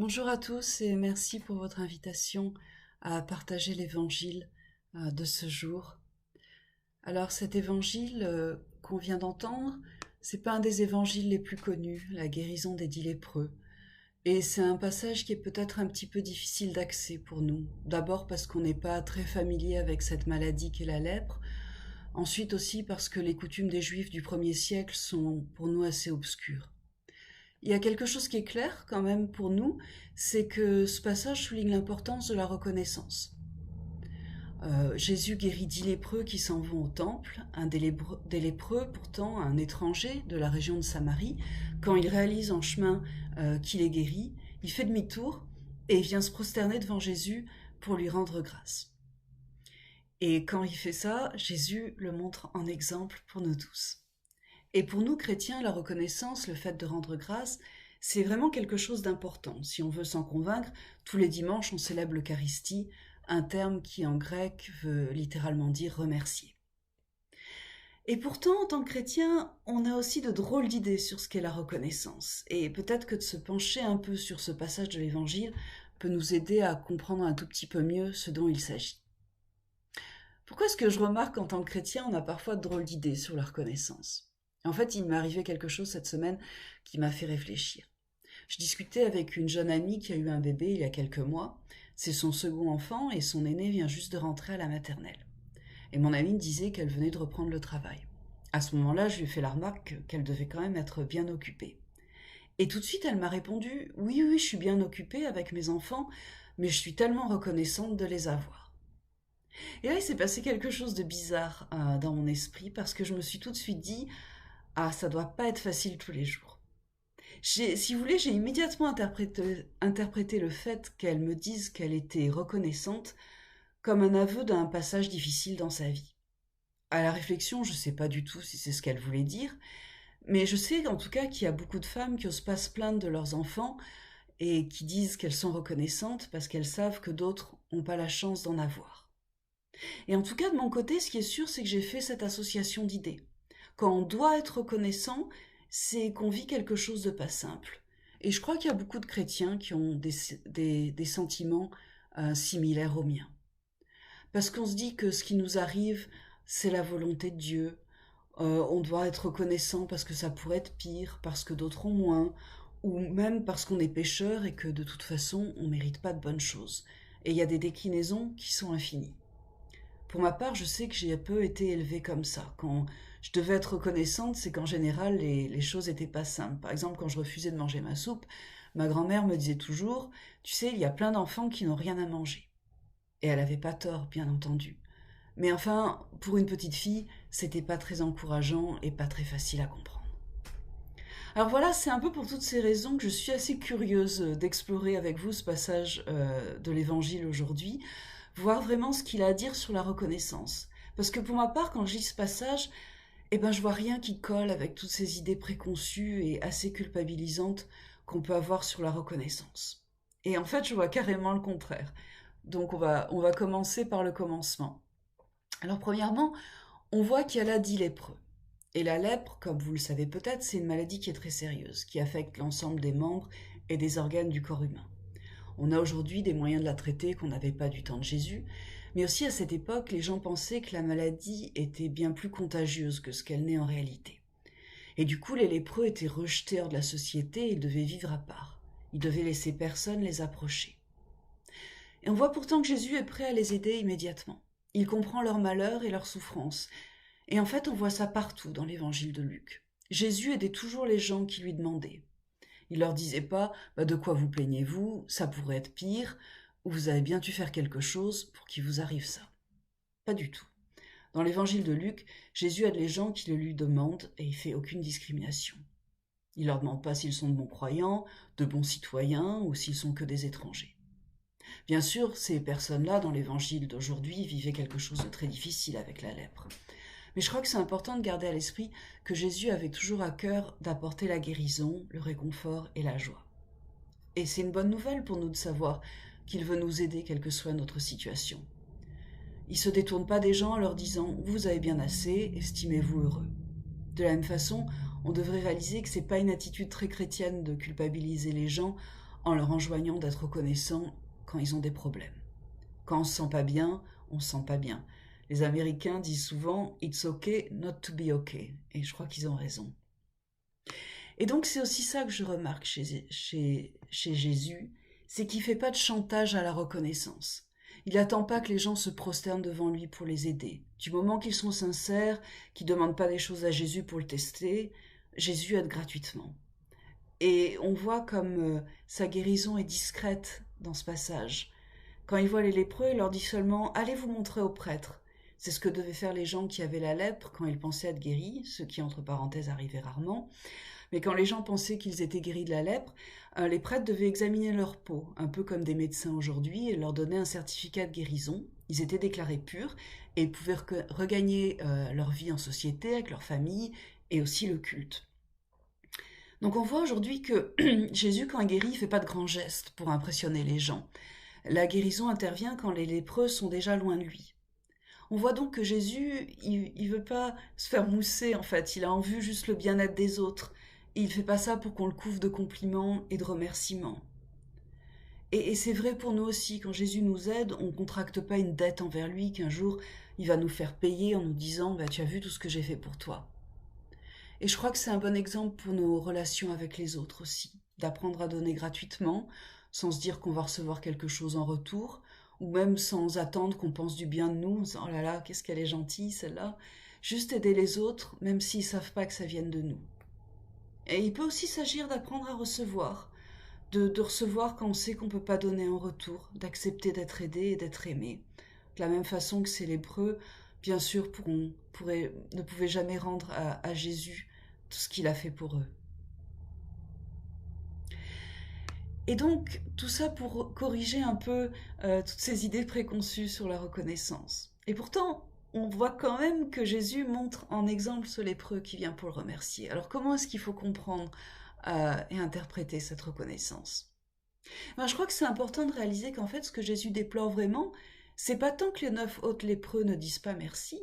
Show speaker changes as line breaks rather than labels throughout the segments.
Bonjour à tous et merci pour votre invitation à partager l'évangile de ce jour. Alors cet évangile qu'on vient d'entendre, c'est pas un des évangiles les plus connus, la guérison des 10 lépreux. Et c'est un passage qui est peut-être un petit peu difficile d'accès pour nous. D'abord parce qu'on n'est pas très familier avec cette maladie qu'est la lèpre. Ensuite aussi parce que les coutumes des Juifs du 1er siècle sont pour nous assez obscures. Il y a quelque chose qui est clair quand même pour nous, c'est que ce passage souligne l'importance de la reconnaissance. Jésus guérit 10 lépreux qui s'en vont au temple. Un des lépreux, pourtant un étranger de la région de Samarie, quand il réalise en chemin qu'il est guéri, il fait demi-tour et vient se prosterner devant Jésus pour lui rendre grâce. Et quand il fait ça, Jésus le montre en exemple pour nous tous. Et pour nous, chrétiens, la reconnaissance, le fait de rendre grâce, c'est vraiment quelque chose d'important. Si on veut s'en convaincre, tous les dimanches, on célèbre l'Eucharistie, un terme qui en grec veut littéralement dire remercier. Et pourtant, en tant que chrétien, on a aussi de drôles d'idées sur ce qu'est la reconnaissance. Et peut-être que de se pencher un peu sur ce passage de l'Évangile peut nous aider à comprendre un tout petit peu mieux ce dont il s'agit. Pourquoi est-ce que je remarque qu'en tant que chrétien, on a parfois de drôles d'idées sur la reconnaissance ? En fait, il m'est arrivé quelque chose cette semaine qui m'a fait réfléchir. Je discutais avec une jeune amie qui a eu un bébé il y a quelques mois. C'est son second enfant et son aîné vient juste de rentrer à la maternelle. Et mon amie me disait qu'elle venait de reprendre le travail. À ce moment-là, je lui ai fait la remarque qu'elle devait quand même être bien occupée. Et tout de suite, elle m'a répondu « Oui, je suis bien occupée avec mes enfants, mais je suis tellement reconnaissante de les avoir. » Et là, il s'est passé quelque chose de bizarre dans mon esprit parce que je me suis tout de suite dit « Ah, ça doit pas être facile tous les jours. » Si vous voulez, j'ai immédiatement interprété le fait qu'elle me dise qu'elle était reconnaissante comme un aveu d'un passage difficile dans sa vie. À la réflexion, je ne sais pas du tout si c'est ce qu'elle voulait dire, mais je sais en tout cas qu'il y a beaucoup de femmes qui n'osent pas se plaindre de leurs enfants et qui disent qu'elles sont reconnaissantes parce qu'elles savent que d'autres n'ont pas la chance d'en avoir. Et en tout cas, de mon côté, ce qui est sûr, c'est que j'ai fait cette association d'idées. Quand on doit être reconnaissant, c'est qu'on vit quelque chose de pas simple. Et je crois qu'il y a beaucoup de chrétiens qui ont des sentiments similaires aux miens. Parce qu'on se dit que ce qui nous arrive, c'est la volonté de Dieu. On doit être reconnaissant parce que ça pourrait être pire, parce que d'autres ont moins, ou même parce qu'on est pécheur et que de toute façon, on ne mérite pas de bonnes choses. Et il y a des déclinaisons qui sont infinies. Pour ma part, je sais que j'ai un peu été élevée comme ça. Quand je devais être reconnaissante, c'est qu'en général, les choses n'étaient pas simples. Par exemple, quand je refusais de manger ma soupe, ma grand-mère me disait toujours « Tu sais, il y a plein d'enfants qui n'ont rien à manger. » Et elle n'avait pas tort, bien entendu. Mais enfin, pour une petite fille, c'était pas très encourageant et pas très facile à comprendre. Alors voilà, c'est un peu pour toutes ces raisons que je suis assez curieuse d'explorer avec vous ce passage de l'Évangile aujourd'hui, voir vraiment ce qu'il a à dire sur la reconnaissance. Parce que pour ma part, quand je lis ce passage, je vois rien qui colle avec toutes ces idées préconçues et assez culpabilisantes qu'on peut avoir sur la reconnaissance. Et en fait, je vois carrément le contraire. Donc on va commencer par le commencement. Alors premièrement, on voit qu'il y a là 10 lépreux. Et la lèpre, comme vous le savez peut-être, c'est une maladie qui est très sérieuse, qui affecte l'ensemble des membres et des organes du corps humain. On a aujourd'hui des moyens de la traiter qu'on n'avait pas du temps de Jésus, mais aussi à cette époque, les gens pensaient que la maladie était bien plus contagieuse que ce qu'elle n'est en réalité. Et du coup, les lépreux étaient rejetés hors de la société et ils devaient vivre à part. Ils devaient laisser personne les approcher. Et on voit pourtant que Jésus est prêt à les aider immédiatement. Il comprend leur malheur et leur souffrance. Et en fait, on voit ça partout dans l'évangile de Luc. Jésus aidait toujours les gens qui lui demandaient. Il leur disait pas de quoi vous plaignez-vous, ça pourrait être pire, ou vous avez bien dû faire quelque chose pour qu'il vous arrive ça. Pas du tout. Dans l'évangile de Luc, Jésus aide les gens qui le lui demandent et il fait aucune discrimination. Il leur demande pas s'ils sont de bons croyants, de bons citoyens ou s'ils sont que des étrangers. Bien sûr, ces personnes-là, dans l'évangile d'aujourd'hui, vivaient quelque chose de très difficile avec la lèpre. Mais je crois que c'est important de garder à l'esprit que Jésus avait toujours à cœur d'apporter la guérison, le réconfort et la joie. Et c'est une bonne nouvelle pour nous de savoir qu'il veut nous aider quelle que soit notre situation. Il ne se détourne pas des gens en leur disant « vous avez bien assez, estimez-vous heureux ». De la même façon, on devrait réaliser que ce n'est pas une attitude très chrétienne de culpabiliser les gens en leur enjoignant d'être reconnaissants quand ils ont des problèmes. Quand on se sent pas bien, on se sent pas bien. Les Américains disent souvent « It's okay not to be okay ». Et je crois qu'ils ont raison. Et donc c'est aussi ça que je remarque chez Jésus, c'est qu'il ne fait pas de chantage à la reconnaissance. Il n'attend pas que les gens se prosternent devant lui pour les aider. Du moment qu'ils sont sincères, qu'ils ne demandent pas des choses à Jésus pour le tester, Jésus aide gratuitement. Et on voit comme sa guérison est discrète dans ce passage. Quand il voit les lépreux, il leur dit seulement « Allez vous montrer au prêtre ». C'est ce que devaient faire les gens qui avaient la lèpre quand ils pensaient être guéris, ce qui entre parenthèses arrivait rarement. Mais quand les gens pensaient qu'ils étaient guéris de la lèpre, les prêtres devaient examiner leur peau, un peu comme des médecins aujourd'hui, et leur donner un certificat de guérison. Ils étaient déclarés purs et ils pouvaient regagner leur vie en société avec leur famille et aussi le culte. Donc on voit aujourd'hui que Jésus, quand il guérit, il ne fait pas de grands gestes pour impressionner les gens. La guérison intervient quand les lépreux sont déjà loin de lui. On voit donc que Jésus, il veut pas se faire mousser en fait, il a en vue juste le bien-être des autres. Et il fait pas ça pour qu'on le couvre de compliments et de remerciements. Et c'est vrai pour nous aussi, quand Jésus nous aide, on ne contracte pas une dette envers lui qu'un jour il va nous faire payer en nous disant « tu as vu tout ce que j'ai fait pour toi ». Et je crois que c'est un bon exemple pour nos relations avec les autres aussi, d'apprendre à donner gratuitement, sans se dire qu'on va recevoir quelque chose en retour, ou même sans attendre qu'on pense du bien de nous, en disant « oh là là, qu'est-ce qu'elle est gentille celle-là ». Juste aider les autres, même s'ils ne savent pas que ça vienne de nous. Et il peut aussi s'agir d'apprendre à recevoir, de recevoir quand on sait qu'on ne peut pas donner en retour, d'accepter d'être aidé et d'être aimé. De la même façon que ces lépreux, bien sûr, ne pouvaient jamais rendre à Jésus tout ce qu'il a fait pour eux. Et donc, tout ça pour corriger un peu toutes ces idées préconçues sur la reconnaissance. Et pourtant, on voit quand même que Jésus montre en exemple ce lépreux qui vient pour le remercier. Alors comment est-ce qu'il faut comprendre et interpréter cette reconnaissance ? Je crois que c'est important de réaliser qu'en fait, ce que Jésus déplore vraiment, c'est pas tant que les 9 autres lépreux ne disent pas merci,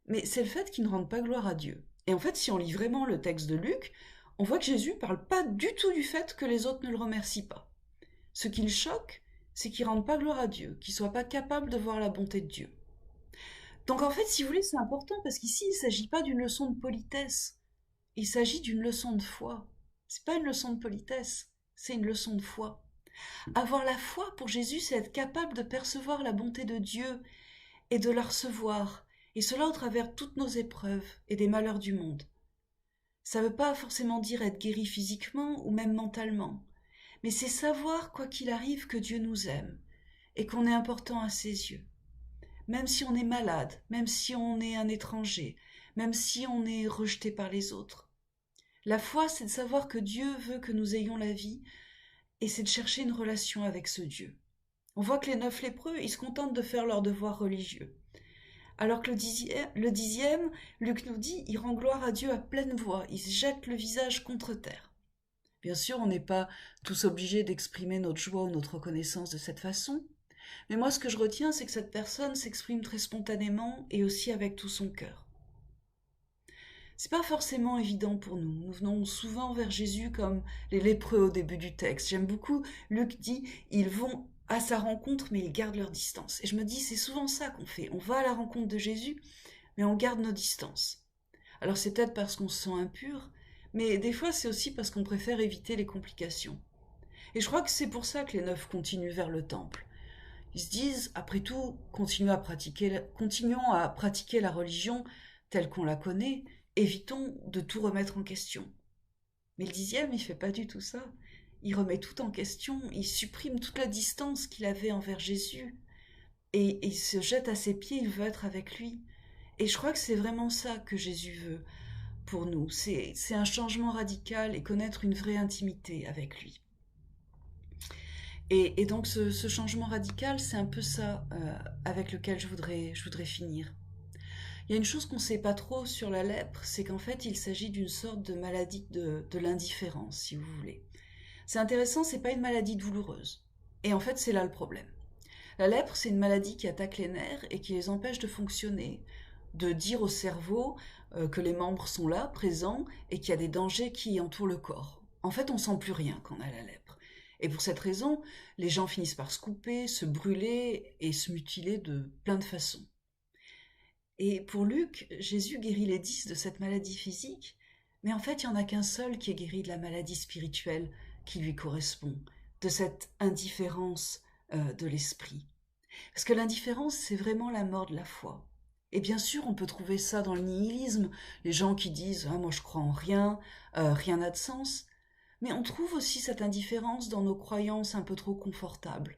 mais c'est le fait qu'ils ne rendent pas gloire à Dieu. Et en fait, si on lit vraiment le texte de Luc, on voit que Jésus ne parle pas du tout du fait que les autres ne le remercient pas. Ce qui le choque, c'est qu'ils ne rendent pas gloire à Dieu, qu'ils ne soient pas capables de voir la bonté de Dieu. Donc en fait, si vous voulez, c'est important parce qu'ici, il ne s'agit pas d'une leçon de politesse, il s'agit d'une leçon de foi. Ce n'est pas une leçon de politesse, c'est une leçon de foi. Avoir la foi pour Jésus, c'est être capable de percevoir la bonté de Dieu et de la recevoir, et cela au travers de toutes nos épreuves et des malheurs du monde. Ça ne veut pas forcément dire être guéri physiquement ou même mentalement, mais c'est savoir, quoi qu'il arrive, que Dieu nous aime et qu'on est important à ses yeux. Même si on est malade, même si on est un étranger, même si on est rejeté par les autres. La foi, c'est de savoir que Dieu veut que nous ayons la vie et c'est de chercher une relation avec ce Dieu. On voit que les 9 lépreux, ils se contentent de faire leur devoir religieux. Alors que le dixième, Luc nous dit, il rend gloire à Dieu à pleine voix, il se jette le visage contre terre. Bien sûr, on n'est pas tous obligés d'exprimer notre joie ou notre reconnaissance de cette façon, mais moi ce que je retiens, c'est que cette personne s'exprime très spontanément et aussi avec tout son cœur. C'est pas forcément évident pour nous. Nous venons souvent vers Jésus comme les lépreux au début du texte. J'aime beaucoup, Luc dit, ils vont à sa rencontre, mais ils gardent leur distance. Et je me dis, c'est souvent ça qu'on fait. On va à la rencontre de Jésus, mais on garde nos distances. Alors c'est peut-être parce qu'on se sent impur, mais des fois c'est aussi parce qu'on préfère éviter les complications. Et je crois que c'est pour ça que les 9 continuent vers le temple. Ils se disent, après tout, continuons à pratiquer la religion telle qu'on la connaît, évitons de tout remettre en question. Mais le dixième, il ne fait pas du tout ça. Il remet tout en question, il supprime toute la distance qu'il avait envers Jésus. Et il se jette à ses pieds, il veut être avec lui. Et je crois que c'est vraiment ça que Jésus veut pour nous. C'est un changement radical et connaître une vraie intimité avec lui. Et donc ce changement radical, c'est un peu ça avec lequel je voudrais finir. Il y a une chose qu'on ne sait pas trop sur la lèpre, c'est qu'en fait il s'agit d'une sorte de maladie de l'indifférence, si vous voulez. C'est intéressant, c'est pas une maladie douloureuse. Et en fait c'est là le problème. La lèpre, c'est une maladie qui attaque les nerfs et qui les empêche de fonctionner, de dire au cerveau que les membres sont là, présents, et qu'il y a des dangers qui entourent le corps. En fait, on ne sent plus rien quand on a la lèpre. Et pour cette raison, les gens finissent par se couper, se brûler et se mutiler de plein de façons. Et pour Luc, Jésus guérit les 10 de cette maladie physique, mais en fait, il n'y en a qu'un seul qui est guéri de la maladie spirituelle qui lui correspond, de cette indifférence de l'esprit. Parce que l'indifférence, c'est vraiment la mort de la foi. Et bien sûr, on peut trouver ça dans le nihilisme, les gens qui disent ah, « moi je crois en rien, rien n'a de sens ». Mais on trouve aussi cette indifférence dans nos croyances un peu trop confortables,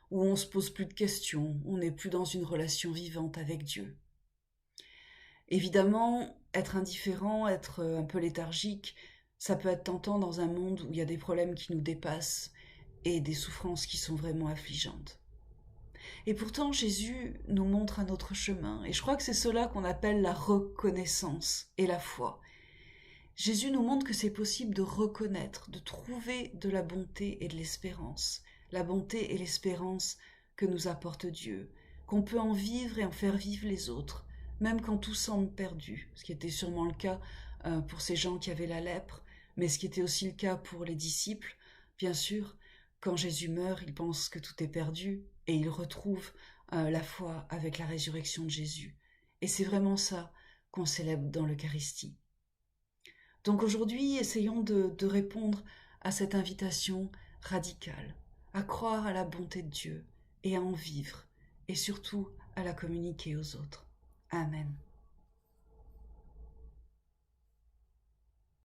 où on se pose plus de questions, on n'est plus dans une relation vivante avec Dieu. Évidemment, être indifférent, être un peu léthargique, ça peut être tentant dans un monde où il y a des problèmes qui nous dépassent et des souffrances qui sont vraiment affligeantes. Et pourtant, Jésus nous montre un autre chemin, et je crois que c'est cela qu'on appelle la reconnaissance et la foi. Jésus nous montre que c'est possible de reconnaître, de trouver de la bonté et de l'espérance, la bonté et l'espérance que nous apporte Dieu, qu'on peut en vivre et en faire vivre les autres, même quand tout semble perdu, ce qui était sûrement le cas pour ces gens qui avaient la lèpre, mais ce qui était aussi le cas pour les disciples. Bien sûr, quand Jésus meurt, ils pensent que tout est perdu et ils retrouvent la foi avec la résurrection de Jésus. Et c'est vraiment ça qu'on célèbre dans l'Eucharistie. Donc aujourd'hui, essayons de répondre à cette invitation radicale, à croire à la bonté de Dieu et à en vivre, et surtout à la communiquer aux autres. Amen.